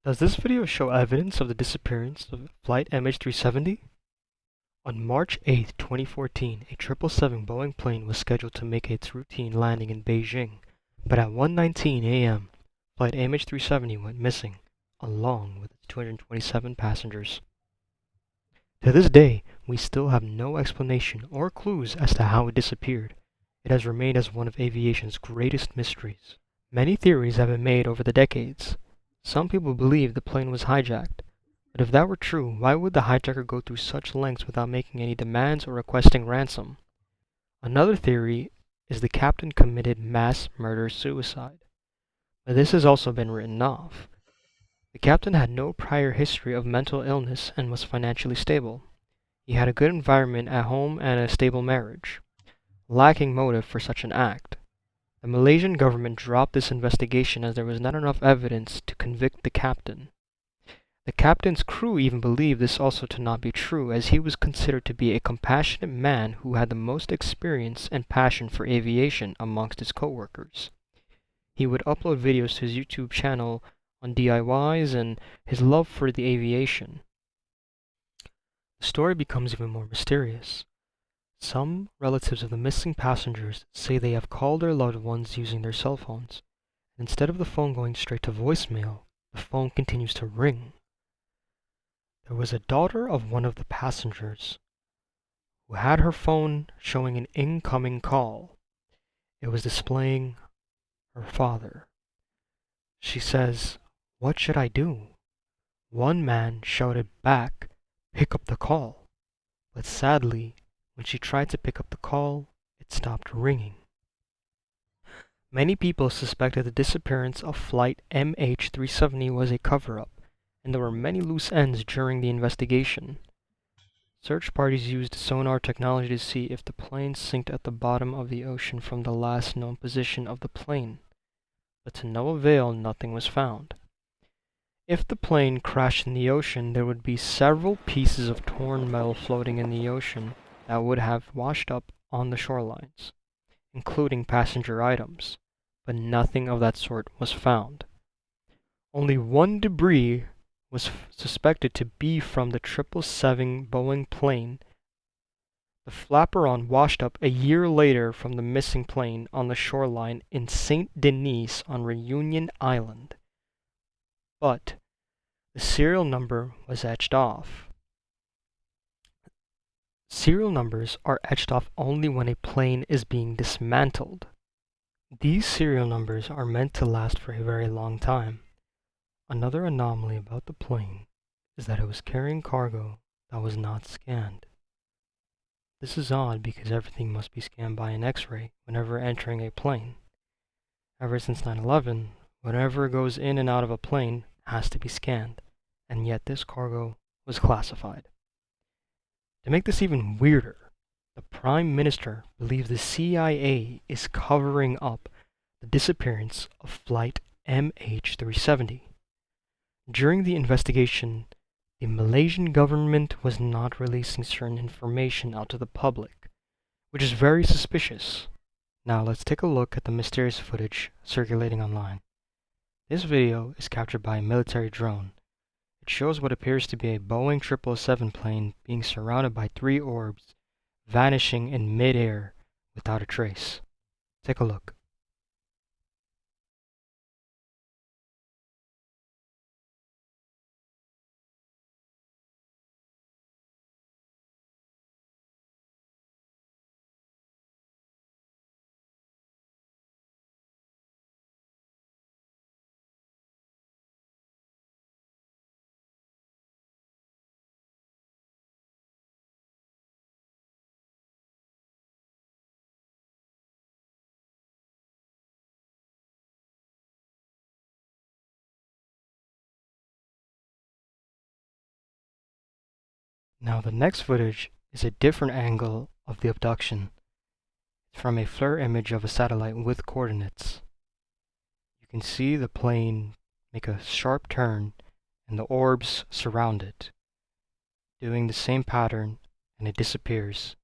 Does this video show evidence of the disappearance of Flight MH370? On March 8, 2014, a 777 Boeing plane was scheduled to make its routine landing in Beijing, but at 1:19 a.m., Flight MH370 went missing, along with its 227 passengers. To this day, we still have no explanation or clues as to how it disappeared. It has remained as one of aviation's greatest mysteries. Many theories have been made over the decades. Some people believe the plane was hijacked, but if that were true, why would the hijacker go through such lengths without making any demands or requesting ransom? Another theory is the captain committed mass murder-suicide, but this has also been written off. The captain had no prior history of mental illness and was financially stable. He had a good environment at home and a stable marriage, lacking motive for such an act. The Malaysian government dropped this investigation as there was not enough evidence to convict the captain. The captain's crew even believed this also to not be true, as he was considered to be a compassionate man who had the most experience and passion for aviation amongst his co-workers. He would upload videos to his YouTube channel on DIYs and his love for the aviation. The story becomes even more mysterious. Some relatives of the missing passengers say they have called their loved ones using their cell phones. Instead of the phone going straight to voicemail, the phone continues to ring. There was a daughter of one of the passengers who had her phone showing an incoming call. It was displaying her father. She says, "What should I do?" One man shouted back, "Pick up the call." But sadly, when she tried to pick up the call, it stopped ringing. Many people suspected the disappearance of Flight MH370 was a cover-up, and there were many loose ends during the investigation. Search parties used sonar technology to see if the plane sank at the bottom of the ocean from the last known position of the plane, but to no avail, nothing was found. If the plane crashed in the ocean, there would be several pieces of torn metal floating in the ocean that would have washed up on the shorelines, including passenger items, but nothing of that sort was found. Only one debris was suspected to be from the 777 Boeing plane. The flaperon washed up a year later from the missing plane on the shoreline in Saint Denis on Reunion Island, but the serial number was etched off. Serial numbers are etched off only when a plane is being dismantled. These serial numbers are meant to last for a very long time. Another anomaly about the plane is that it was carrying cargo that was not scanned. This is odd because everything must be scanned by an X-ray whenever entering a plane. Ever since 9/11, whatever goes in and out of a plane has to be scanned, and yet this cargo was classified. To make this even weirder, the Prime Minister believes the CIA is covering up the disappearance of Flight MH370. During the investigation, the Malaysian government was not releasing certain information out to the public, which is very suspicious. Now let's take a look at the mysterious footage circulating online. This video is captured by a military drone. It shows what appears to be a Boeing 777 plane being surrounded by 3 orbs, vanishing in mid-air without a trace. Take a look. Now the next footage is a different angle of the abduction. It's from a FLIR image of a satellite with coordinates. You can see the plane make a sharp turn and the orbs surround it, doing the same pattern, and it disappears.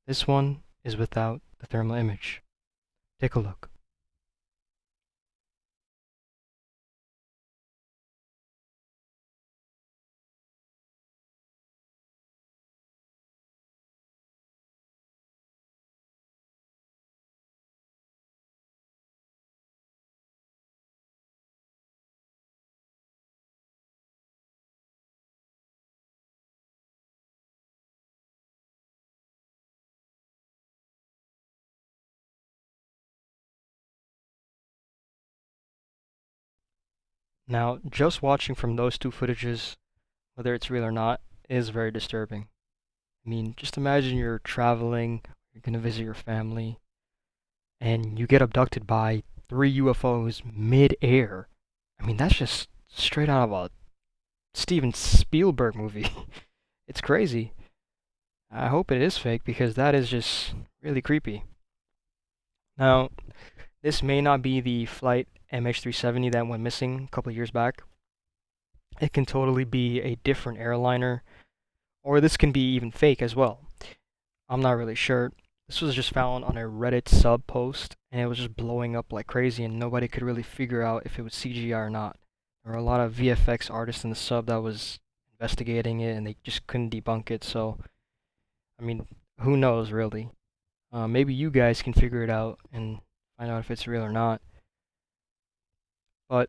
This one is without the thermal image. Take a look. Now, just watching from those two footages, whether it's real or not, is very disturbing. I mean, just imagine you're traveling, you're gonna visit your family, and you get abducted by three UFOs mid-air. I mean, that's just straight out of a Steven Spielberg movie. It's crazy. I hope it is fake because that is just really creepy. Now, this may not be the flight MH370 that went missing a couple of years back. It can totally be a different airliner, or this can be even fake as well. I'm not really sure. This was just found on a Reddit sub post, and it was just blowing up like crazy, and nobody could really figure out if it was CGI or not. There were a lot of VFX artists in the sub that was investigating it, and they just couldn't debunk it. So, I mean, who knows really? Maybe you guys can figure it out and find out if it's real or not.